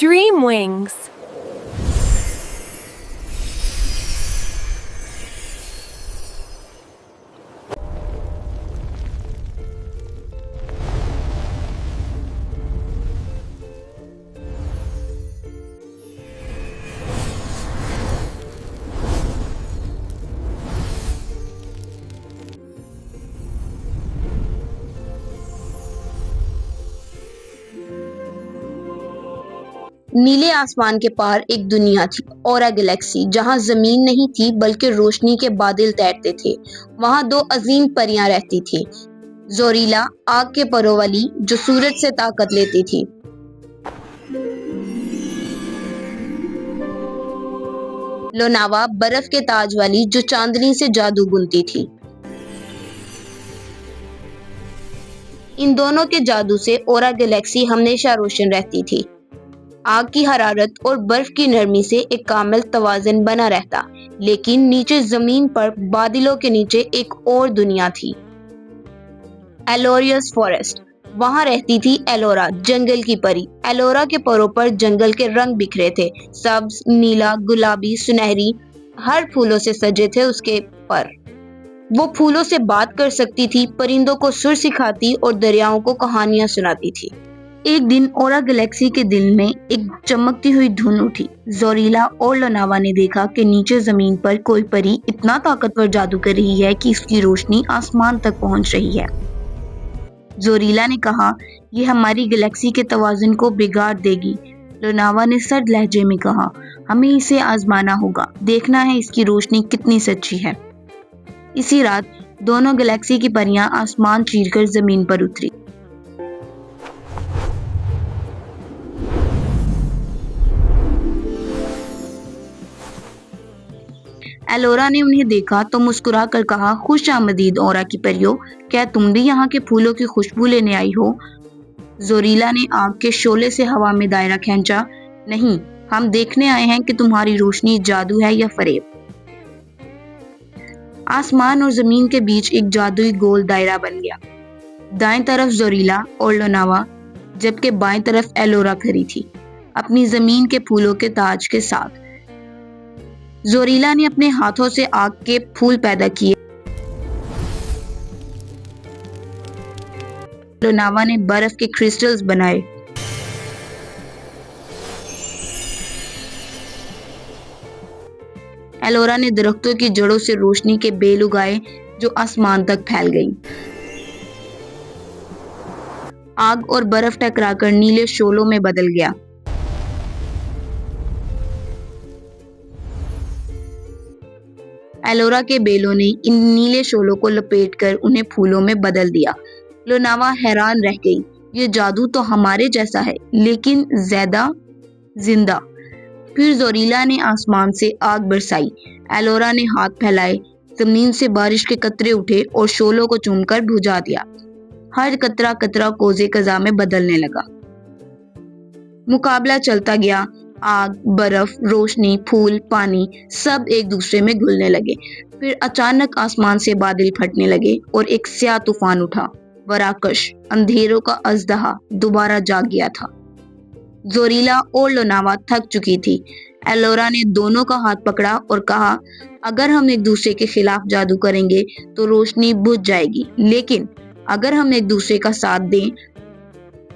Dream Wings. نیلے آسمان کے پار ایک دنیا تھی، اورا گلیکسی، جہاں زمین نہیں تھی بلکہ روشنی کے بادل تیرتے تھے۔ وہاں دو عظیم پریاں رہتی تھیں، زوریلا آگ کے پروں والی جو سورج سے طاقت لیتی تھی، لوناوا برف کے تاج والی جو چاندنی سے جادو بنتی تھی۔ ان دونوں کے جادو سے اورا گلیکسی ہمیشہ روشن رہتی تھی۔ آگ کی حرارت اور برف کی نرمی سے ایک کامل توازن بنا رہتا، لیکن نیچے زمین پر بادلوں کے نیچے ایک اور دنیا تھی، ایلوریس فارسٹ۔ وہاں رہتی تھی ایلورا، جنگل کی پری۔ ایلورا کے پروں پر جنگل کے رنگ بکھرے تھے، سبز، نیلا، گلابی، سنہری، ہر پھولوں سے سجے تھے اس کے پر۔ وہ پھولوں سے بات کر سکتی تھی، پرندوں کو سر سکھاتی اور دریاؤں کو کہانیاں سناتی تھی۔ ایک دن اورا گلیکسی کے دل میں ایک چمکتی ہوئی دھن اٹھی۔ زوریلا اور لوناوا نے دیکھا کہ نیچے زمین پر کوئی پری اتنا طاقتور جادو کر رہی ہے کہ اس کی روشنی آسمان تک پہنچ رہی ہے۔ زوریلا نے کہا، یہ ہماری گلیکسی کے توازن کو بگاڑ دے گی۔ لوناوا نے سرد لہجے میں کہا، ہمیں اسے آزمانا ہوگا، دیکھنا ہے اس کی روشنی کتنی سچی ہے۔ اسی رات دونوں گلیکسی کی پریاں آسمان چیر کر زمین پر اتری۔ ایلورا نے انہیں دیکھا تو مسکرا کر کہا، خوش آمدید اورا کی پریوں، کیا تم بھی یہاں کے پھولوں کی خوشبو لینے آئی ہو؟ زوریلا نے آگ کے شعلے سے ہوا میں دائرہ کھینچا، نہیں، ہم دیکھنے آئے ہیں کہ تمہاری روشنی جادو ہے یا فریب۔ آسمان اور زمین کے بیچ ایک جادوئی گول دائرہ بن گیا۔ دائیں طرف زوریلا اور لوناوا، جبکہ بائیں طرف ایلورا کھڑی تھی، اپنی زمین کے پھولوں کے تاج کے ساتھ۔ زوریلا نے اپنے ہاتھوں سے آگ کے پھول پیدا کیے، لوناوا نے برف کے کرسٹلز بنائے، ایلورا نے درختوں کی جڑوں سے روشنی کے بیل اگائے جو آسمان تک پھیل گئی۔ آگ اور برف ٹکرا کر نیلے شعلوں میں بدل گیا۔ ایلورا کے بیلوں نے ان نیلے شعلوں کو لپیٹ کر انہیں پھولوں میں بدل دیا۔ لوناوا حیران رہ گئی، یہ جادو تو ہمارے جیسا ہے، لیکن زیادہ زندہ۔ پھر زوریلا نے آسمان سے آگ برسائی، ایلورا نے ہاتھ پھیلائے، زمین سے بارش کے قطرے اٹھے اور شعلوں کو چوم کر بجھا دیا۔ ہر قطرہ قطرہ کوزے قزح میں بدلنے لگا۔ مقابلہ چلتا گیا، آگ، برف، روشنی، پھول، پانی، سب ایک دوسرے میں گھلنے لگے۔ پھر اچانک آسمان سے بادل پھٹنے لگے اور ایک سیاہ طوفان اٹھا۔ وراکش، اندھیروں کا اژدہا، دوبارہ جاگ گیا تھا۔ زوریلا اور لوناوا تھک چکی تھی۔ ایلورا نے دونوں کا ہاتھ پکڑا اور کہا، اگر ہم ایک دوسرے کے خلاف جادو کریں گے تو روشنی بجھ جائے گی، لیکن اگر ہم ایک دوسرے کا ساتھ دیں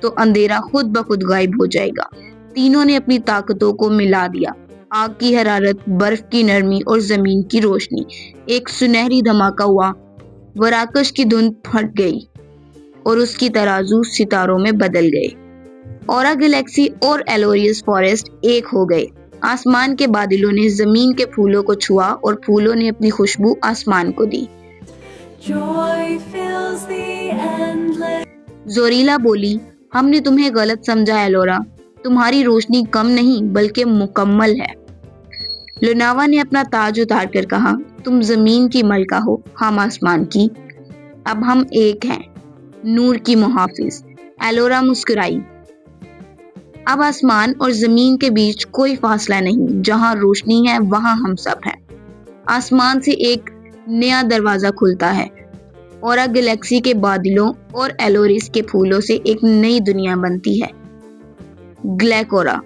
تو اندھیرا خود بخود غائب ہو جائے گا۔ تینوں نے اپنی طاقتوں کو ملا دیا، آگ کی حرارت، برف کی نرمی اور زمین کی روشنی۔ ایک سنہری دھماکہ ہوا، وراکش کی دھند پھٹ گئی اور اس کی ترازو ستاروں میں بدل گئے۔ اورا گلیکسی اور ایلوریس فارسٹ ایک ہو گئے۔ آسمان کے بادلوں نے زمین کے پھولوں کو چھوا اور پھولوں نے اپنی خوشبو آسمان کو دی۔ زوریلا بولی، ہم نے تمہیں غلط سمجھا ایلورا، تمہاری روشنی کم نہیں بلکہ مکمل ہے۔ لوناوا نے اپنا تاج اتار کر کہا، تم زمین کی ملکہ ہو، ہم آسمان کی، اب ہم ایک ہیں، نور کی محافظ۔ ایلورا مسکرائی، اب آسمان اور زمین کے بیچ کوئی فاصلہ نہیں، جہاں روشنی ہے وہاں ہم سب ہیں۔ آسمان سے ایک نیا دروازہ کھلتا ہے، اورا گلیکسی کے بادلوں اور ایلوریس کے پھولوں سے ایک نئی دنیا بنتی ہے، گلیکورا۔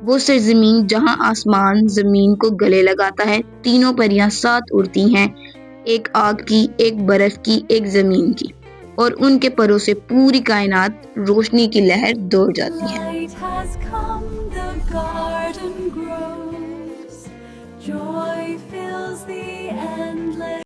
وہ سرزمین جہاں آسمان زمین کو گلے لگاتا ہے، تینوں پریاں ساتھ اڑتی ہیں، ایک آگ کی، ایک برف کی، ایک زمین کی، اور ان کے پروں سے پوری کائنات روشنی کی لہر دوڑ جاتی ہے۔ Light has come, the garden grows, joy fills the endless